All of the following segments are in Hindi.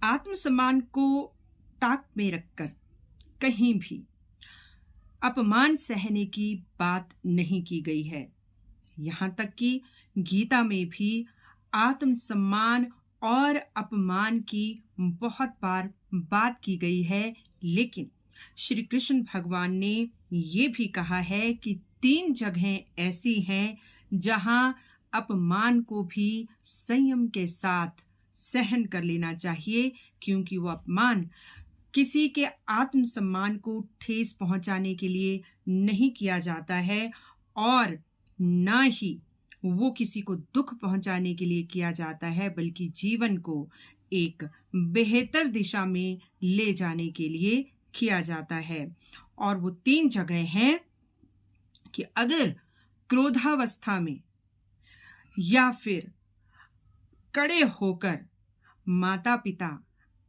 आत्मसम्मान को ताक में रखकर कहीं भी अपमान सहने की बात नहीं की गई है। यहाँ तक कि गीता में भी आत्मसम्मान और अपमान की बहुत बार बात की गई है, लेकिन श्री कृष्ण भगवान ने ये भी कहा है कि 3 जगहें ऐसी हैं जहाँ अपमान को भी संयम के साथ सहन कर लेना चाहिए, क्योंकि वो अपमान किसी के आत्मसम्मान को ठेस पहुंचाने के लिए नहीं किया जाता है और ना ही वो किसी को दुख पहुंचाने के लिए किया जाता है, बल्कि जीवन को एक बेहतर दिशा में ले जाने के लिए किया जाता है। और वो 3 जगह हैं कि अगर क्रोधावस्था में या फिर कड़े होकर माता पिता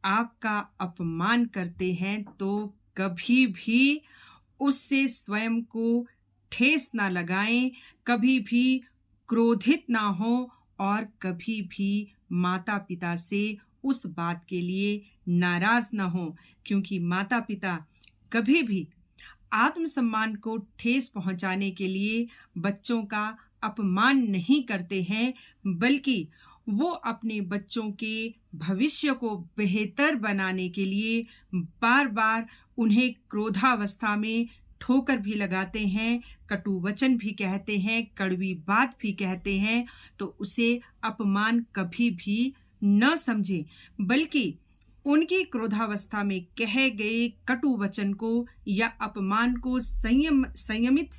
आपका अपमान करते हैं तो कभी भी उससे स्वयं को ठेस ना लगाएं, कभी भी क्रोधित ना हो और कभी भी माता पिता से उस बात के लिए नाराज ना हो, क्योंकि माता पिता कभी भी आत्मसम्मान को ठेस पहुंचाने के लिए बच्चों का अपमान नहीं करते हैं, बल्कि वो अपने बच्चों के भविष्य को बेहतर बनाने के लिए बार बार उन्हें क्रोधावस्था में ठोकर भी लगाते हैं, कटु वचन भी कहते हैं, कड़वी बात भी कहते हैं, तो उसे अपमान कभी भी न समझें, बल्कि उनकी क्रोधावस्था में कहे गए कटु वचन को या अपमान को संयमित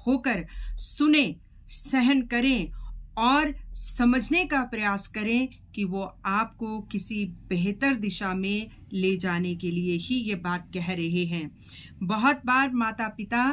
होकर सुने, सहन करें और समझने का प्रयास करें कि वो आपको किसी बेहतर दिशा में ले जाने के लिए ही ये बात कह रहे हैं। बहुत बार माता पिता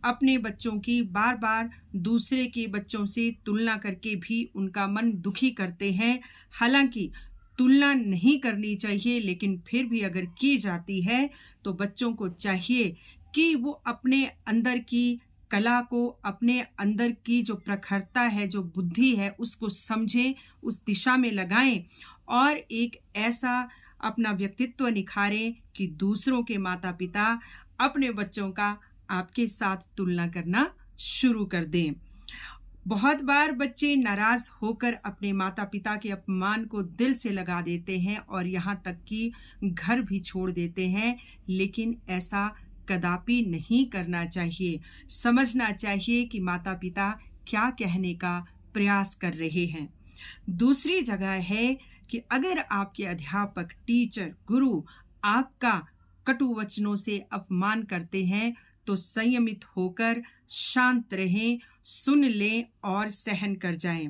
अपने बच्चों की बार बार दूसरे के बच्चों से तुलना करके भी उनका मन दुखी करते हैं। हालांकि तुलना नहीं करनी चाहिए, लेकिन फिर भी अगर की जाती है तो बच्चों को चाहिए कि वो अपने अंदर की कला को, अपने अंदर की जो प्रखरता है, जो बुद्धि है, उसको समझें, उस दिशा में लगाएं और एक ऐसा अपना व्यक्तित्व निखारें कि दूसरों के माता पिता अपने बच्चों का आपके साथ तुलना करना शुरू कर दें। बहुत बार बच्चे नाराज होकर अपने माता पिता के अपमान को दिल से लगा देते हैं और यहाँ तक कि घर भी छोड़ देते हैं, लेकिन ऐसा कदापि नहीं करना चाहिए। समझना चाहिए कि माता पिता क्या कहने का प्रयास कर रहे हैं। दूसरी जगह है कि अगर आपके अध्यापक, टीचर, गुरु आपका कटु वचनों से अपमान करते हैं तो संयमित होकर शांत रहें, सुन लें और सहन कर जाएं।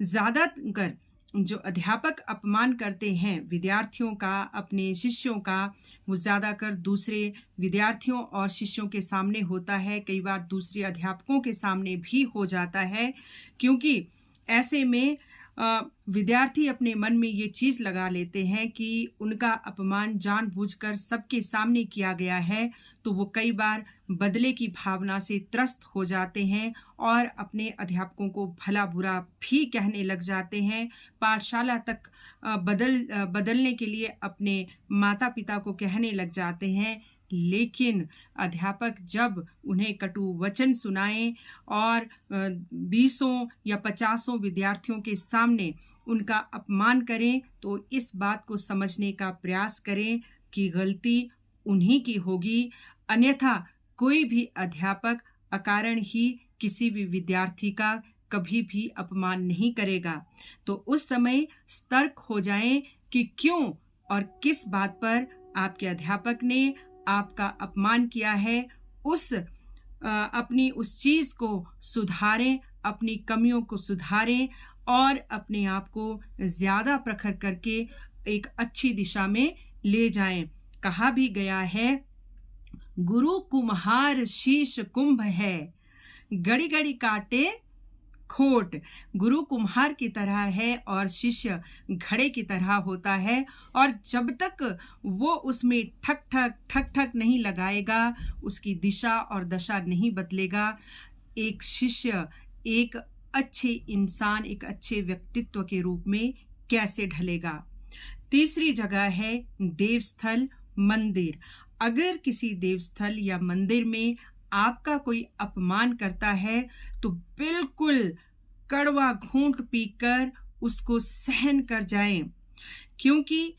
ज़्यादातर जो अध्यापक अपमान करते हैं विद्यार्थियों का, अपने शिष्यों का, वो ज़्यादातर दूसरे विद्यार्थियों और शिष्यों के सामने होता है, कई बार दूसरे अध्यापकों के सामने भी हो जाता है, क्योंकि ऐसे में विद्यार्थी अपने मन में ये चीज़ लगा लेते हैं कि उनका अपमान जानबूझकर सबके सामने किया गया है, तो वो कई बार बदले की भावना से त्रस्त हो जाते हैं और अपने अध्यापकों को भला बुरा भी कहने लग जाते हैं। पाठशाला तक बदलने के लिए अपने माता पिता को कहने लग जाते हैं, लेकिन अध्यापक जब उन्हें कटु वचन सुनाएं और 20 या 50 विद्यार्थियों के सामने उनका अपमान करें तो इस बात को समझने का प्रयास करें कि गलती उन्हीं की होगी, अन्यथा कोई भी अध्यापक अकारण ही किसी भी विद्यार्थी का कभी भी अपमान नहीं करेगा। तो उस समय सतर्क हो जाएं कि क्यों और किस बात पर आपके अध्यापक ने आपका अपमान किया है। अपनी उस चीज़ को सुधारें, अपनी कमियों को सुधारें और अपने आप को ज़्यादा प्रखर करके एक अच्छी दिशा में ले जाएं। कहा भी गया है, गुरु कुम्हार शीश कुंभ है, घड़ी घड़ी काटे खोट। गुरु कुम्हार की तरह है और शिष्य घड़े की तरह होता है, और जब तक वो उसमें ठक ठक ठक ठक नहीं लगाएगा, उसकी दिशा और दशा नहीं बदलेगा, एक शिष्य एक अच्छे इंसान, एक अच्छे व्यक्तित्व के रूप में कैसे ढलेगा। तीसरी जगह है देवस्थल मंदिर। अगर किसी देवस्थल या मंदिर में आपका कोई अपमान करता है तो बिल्कुल कड़वा घूंट पीकर उसको सहन कर जाएं, क्योंकि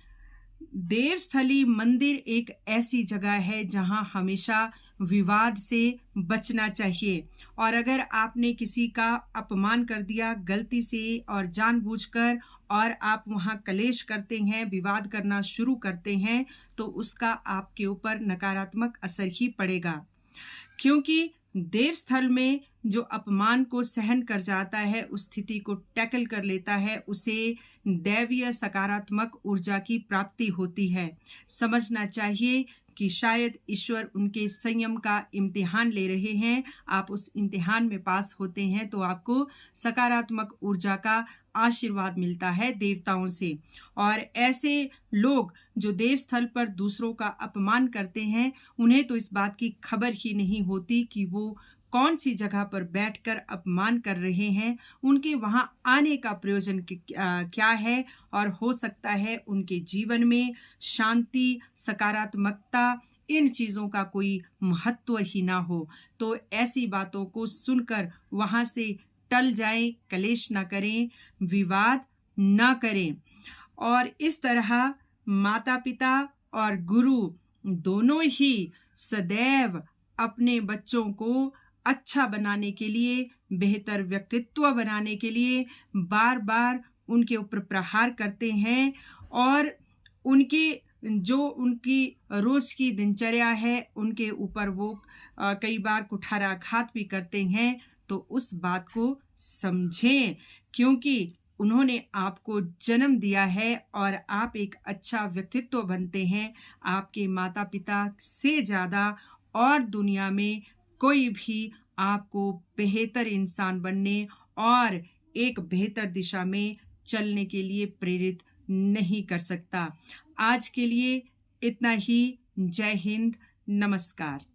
देवस्थली मंदिर एक ऐसी जगह है जहां हमेशा विवाद से बचना चाहिए। और अगर आपने किसी का अपमान कर दिया गलती से और जानबूझकर और आप वहां कलेश करते हैं, विवाद करना शुरू करते हैं, तो उसका आपके ऊपर नकारात्मक असर ही पड़ेगा। क्योंकि देवस्थल में जो अपमान को सहन कर जाता है, उस स्थिति को टैकल कर लेता है, उसे दैवीय सकारात्मक ऊर्जा की प्राप्ति होती है। समझना चाहिए कि शायद ईश्वर उनके संयम का इम्तिहान ले रहे हैं। आप उस इम्तिहान में पास होते हैं तो आपको सकारात्मक ऊर्जा का आशीर्वाद मिलता है देवताओं से। और ऐसे लोग जो देवस्थल पर दूसरों का अपमान करते हैं, उन्हें तो इस बात की खबर ही नहीं होती कि वो कौन सी जगह पर बैठकर अपमान कर रहे हैं, उनके वहां आने का प्रयोजन क्या है, और हो सकता है उनके जीवन में शांति, सकारात्मकता, इन चीज़ों का कोई महत्व ही ना हो। तो ऐसी बातों को सुनकर वहां से टल जाएं, कलेश ना करें, विवाद ना करें। और इस तरह माता पिता और गुरु दोनों ही सदैव अपने बच्चों को अच्छा बनाने के लिए, बेहतर व्यक्तित्व बनाने के लिए बार बार उनके ऊपर प्रहार करते हैं, और उनकी रोज की दिनचर्या है उनके ऊपर वो कई बार कुठाराघात भी करते हैं। तो उस बात को समझें, क्योंकि उन्होंने आपको जन्म दिया है और आप एक अच्छा व्यक्तित्व बनते हैं। आपके माता पिता से ज़्यादा और दुनिया में कोई भी आपको बेहतर इंसान बनने और एक बेहतर दिशा में चलने के लिए प्रेरित नहीं कर सकता। आज के लिए इतना ही। जय हिंद, नमस्कार।